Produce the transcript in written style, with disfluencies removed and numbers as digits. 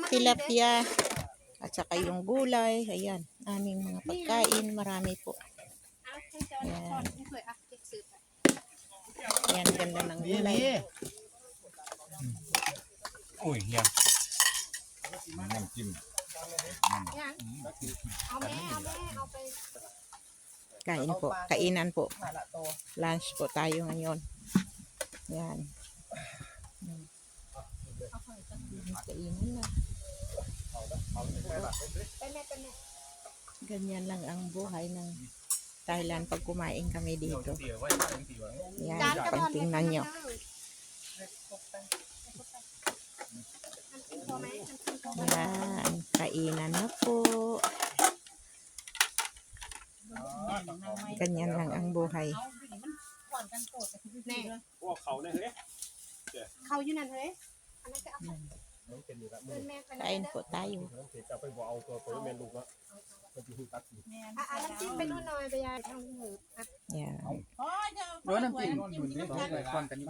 tilapia, at saka yung gulay. Ayan, aming mga pagkain. Marami po. Ayan. Ayan, ganda ng gulay. Uy, yan. Kain po, kainan po. Lunch po tayo ngayon. Yan. Kainan na. Ganyan lang ang buhay ng Thailand pag kumain kami dito. Yan, pagtingnan nyo. Yan, kainan na po. Ganyan lang ang buhay. พวกเขาเนี่ยเฮ้ย เขาอยู่นั่นเฮ้ยอันนั้นก็เอาไป น้องเป็นอยู่ละ เดินแม่ไป Kain po tayo. น้องเสียจะไปบอกเอาตัวเมนลูกละมันจะหูตัดอยู่ อ่ะอันนั้นจิ้มไปนู่นหน่อยไปยายทางหูอ่ะ Yan. โดนน้ำจิ้ม